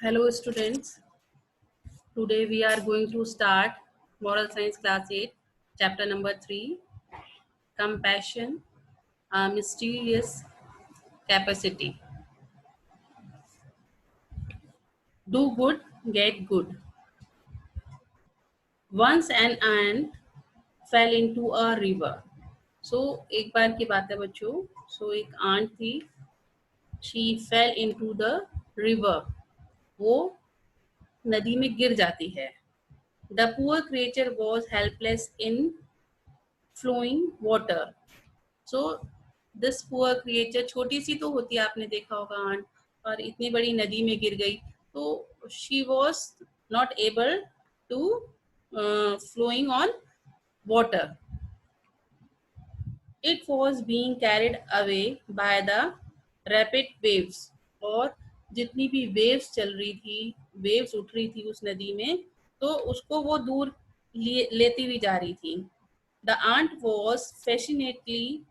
Hello students, today we are going to start Moral Science Class 8, Chapter number 3, Compassion, a Mysterious Capacity. Do good, get good. Once an ant fell into a river. So एक बार की बात है बच्चों. So एक aunt थी, she fell into the river. वो नदी में गिर जाती है. The poor creature was helpless in flowing water. So this poor creature, छोटी सी तो होती है, आपने देखा होगा आंट, और इतनी बड़ी नदी में गिर गई तो she was not able to flowing on water. It was being carried away by the rapid waves. और जितनी भी वेव्स चल रही थी, वेव्स उठ रही थी उस नदी में, तो उसको वो दूर लेती हुई जा रही थी. The aunt was fascinatedly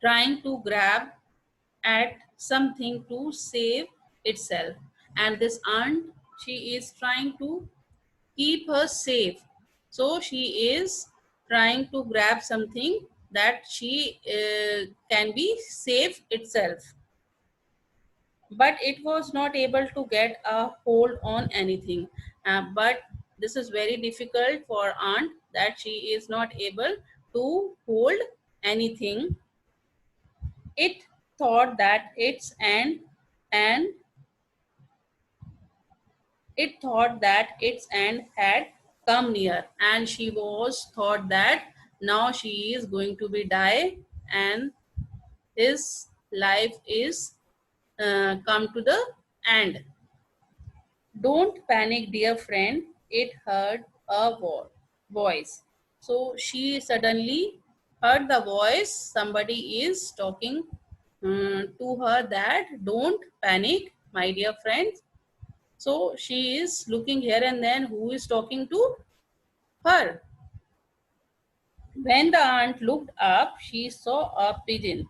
trying to grab at something to save itself, and this aunt, she is trying to keep her safe, so she is trying to grab something that she can be safe itself, but it was not able to get a hold on anything. But this is very difficult for aunt, that she is not able to hold anything. It thought that its end, and it thought that its end had come near, and she was thought that now she is going to be die, and his life is come to the end. Don't panic, dear friend, it heard a voice. So she suddenly heard the voice. Somebody is talking to her that don't panic, my dear friends. So she is looking here and then who is talking to her. When the aunt looked up, she saw a pigeon.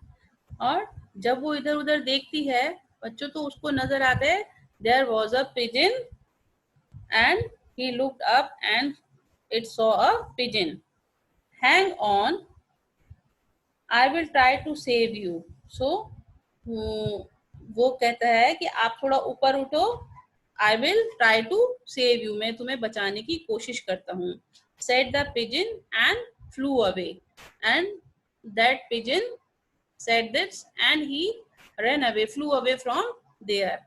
और जब वो इधर उधर देखती है बच्चों, तो उसको नजर आता है there was a pigeon, and he looked up and it saw a pigeon. Hang on, I will try to save you. So वो कहता है कि आप थोड़ा ऊपर उठो, I will try to save you, मैं तुम्हें बचाने की कोशिश करता हूँ. Said the pigeon and flew away. And that pigeon said this and he ran away, flew away from there.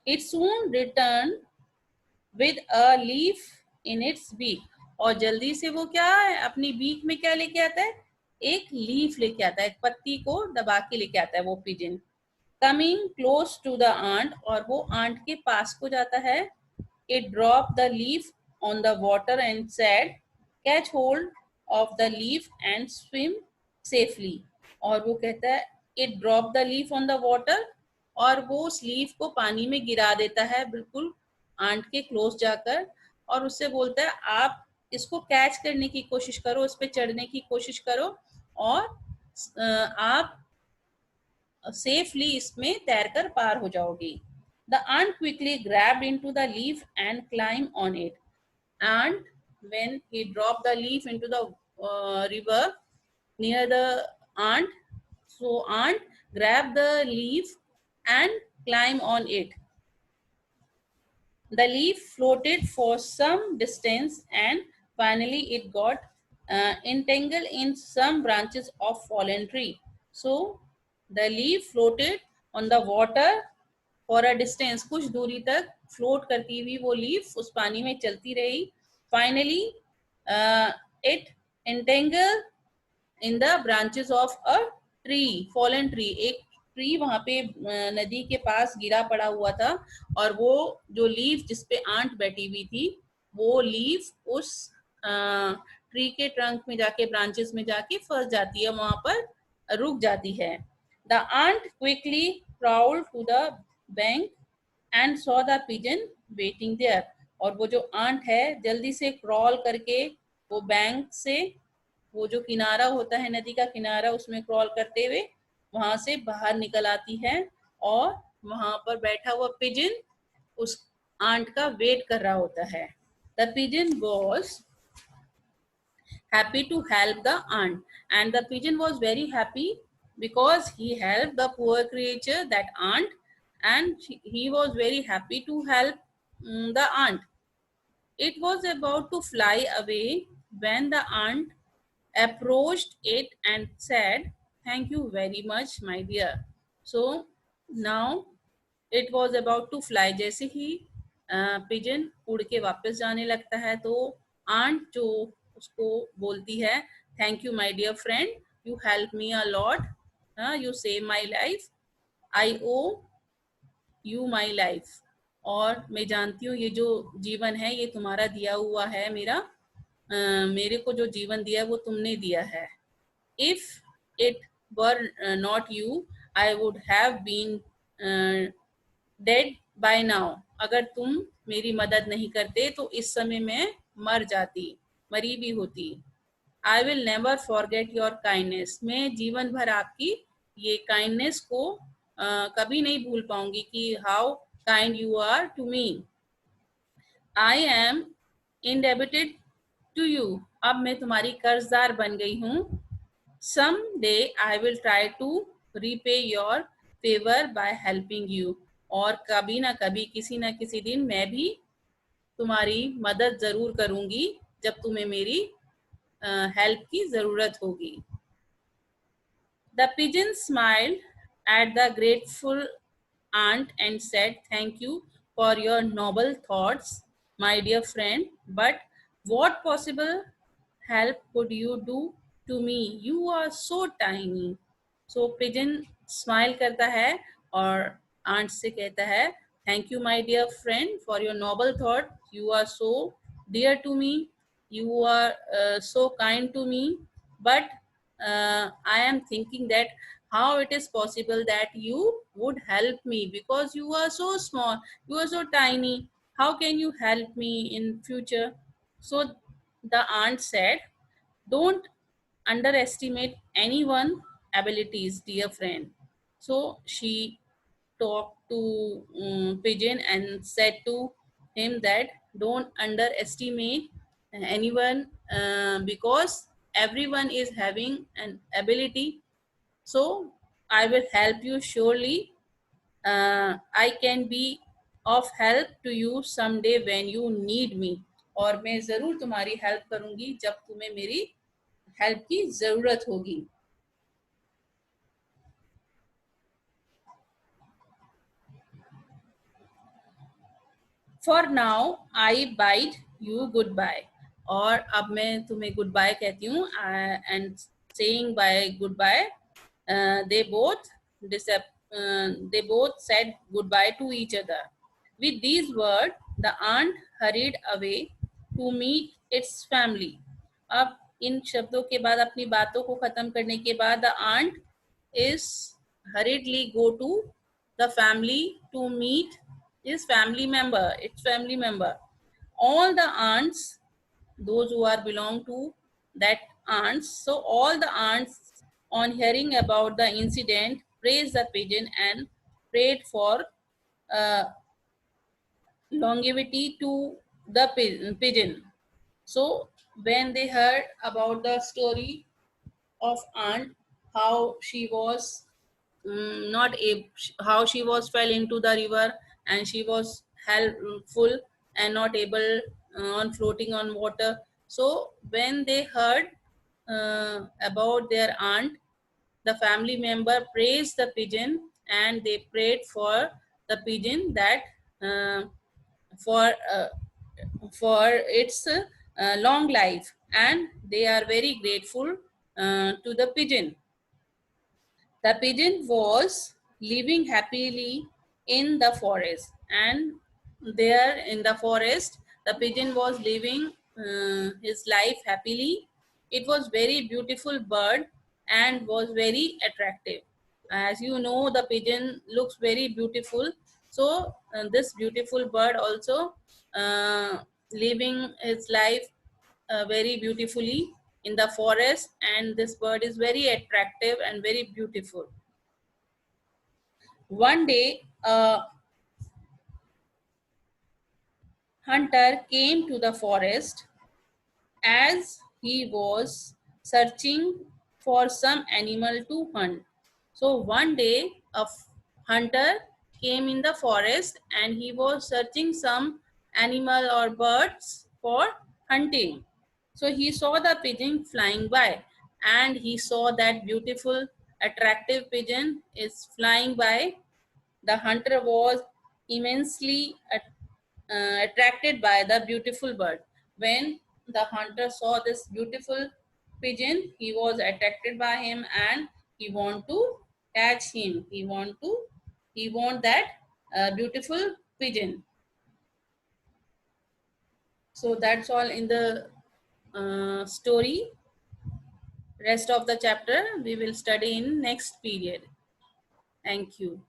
It soon returned with a leaf in its beak. और जल्दी से वो क्या है, अपनी बीक में क्या लेके आता है, एक लीफ लेके आता है, एक पत्ती को दबा के लेके आता है वो pigeon. Coming close to the ant, और वो आंट के पास को जाता है. It drop the leaf on the water and said catch hold of the leaf and swim safely. और वो कहता है it drop the leaf on the water, और वो उस लीफ को पानी में गिरा देता है बिल्कुल आंट के क्लोज जाकर, और उससे बोलता है आप इसको कैच करने की कोशिश करो, इस पे चढ़ने की कोशिश करो, और आप सेफली इसमें तैरकर पार हो जाओगी. The ant quickly grabbed into the leaf and climb on it. And when he dropped the leaf into the river near the ant, so ant grabbed the leaf and climbed on it. The leaf floated for some distance and finally it got entangled in some branches of fallen tree. So the leaf floated on the water for a distance. कुछ दूरी तक float करती हुई वो leaf उस पानी में चलती रही. Finally it entangled in the branches of a tree, fallen tree. एक ट्री वहां पे नदी के पास गिरा पड़ा हुआ था, और वो जो लीफ जिसपे आंट बैठी हुई थी, वो लीफ उस ट्री के ट्रंक में जाके, ब्रांचेस में जाके फंस जाती है, वहां पर रुक जाती है. The ant quickly crawled to the bank and saw the pigeon waiting there. और वो जो आंट है जल्दी से क्रॉल करके वो बैंक से, वो जो किनारा होता है नदी का किनारा, उसमें क्रॉल करते हुए वहां से बाहर निकल आती है, और वहां पर बैठा हुआ पिजन उस आंट का वेट कर रहा होता है. The pigeon was happy to help the aunt, and the pigeon was very happy because he helped the poor creature, that aunt, and he was very happy to help the aunt. It was about to fly away when the aunt approached it and said, "Thank you very much, my dear." So now it was about to fly. जैसे ही pigeon उड़ के वापस जाने लगता है तो aunt जो उसको बोलती है, "thank you my dear friend, you help me a lot, you save my life, I owe you my life." और मैं जानती हूँ ये जो जीवन है ये तुम्हारा दिया हुआ है, मेरे को जो जीवन दिया है वो तुमने दिया है. If it were not you, I would have been dead by now. अगर तुम मेरी मदद नहीं करते तो इस समय मैं मरी भी होती. I will never forget your kindness. मैं जीवन भर आपकी ये काइंडनेस को कभी नहीं भूल पाऊंगी कि how kind you are to me. I am indebted to you. अब मैं तुम्हारी कर्जदार बन गई हूँ. Some day I will try to repay your favour by helping you. और कभी ना कभी किसी ना किसी दिन मैं भी तुम्हारी मदद जरूर करूंगी जब तुम्हें मेरी हेल्प की जरूरत होगी. The pigeon smiled at the grateful aunt and said, "Thank you for your noble thoughts, my dear friend. But what possible help could you do to me? You are so tiny." So pigeon smile करता है और aunt से कहता है, "Thank you, my dear friend, for your noble thought. You are so dear to me. You are so kind to me. But I am thinking that how it is possible that you would help me, because you are so small, you are so tiny. How can you help me in future?" So the aunt said, "Don't underestimate anyone abilities, dear friend." So she talked to pigeon and said to him that don't underestimate anyone, because everyone is having an ability. So I will help you surely. I can be of help to you someday when you need me. और मैं जरूर तुम्हारी help करूंगी जब तुम्हें मेरी help की जरूरत होगी. For now I bid you goodbye. और अब मैं तुम्हें गुड बाय कहती हूँ. And saying bye goodbye, they both they both said goodbye to each other. With these words, the aunt hurried away to meet its family. अब इन शब्दों के बाद, अपनी बातों को खत्म करने के बाद, the aunt is hurriedly go to the family to meet its family member. All the aunts, those who are belong to that aunts, so all the aunts, on hearing about the incident, praised the pigeon and prayed for uh, longevity to the pigeon. So when they heard about the story of aunt, how she was not able, how she was fell into the river and she was full and not able on floating on water. So when they heard about their aunt, the family member praised the pigeon and they prayed for the pigeon that uh, for uh, for its long life, and they are very grateful to the pigeon. The pigeon was living happily in the forest, and there in the forest, the pigeon was living his life happily. It was very beautiful bird and was very attractive. As you know, the pigeon looks very beautiful. So this beautiful bird also uh, living his life very beautifully in the forest, and this bird is very attractive and very beautiful. One day, a hunter came to the forest as he was searching for some animal to hunt. So one day, a hunter came in the forest and he was searching some animal or birds for hunting. So he saw the pigeon flying by, and he saw that beautiful, attractive pigeon is flying by. The hunter was immensely attracted by the beautiful bird. When the hunter saw this beautiful pigeon, he was attracted by him and he want to catch him. He want that beautiful pigeon. So that's all in the story. Rest of the chapter we will study in next period. Thank you.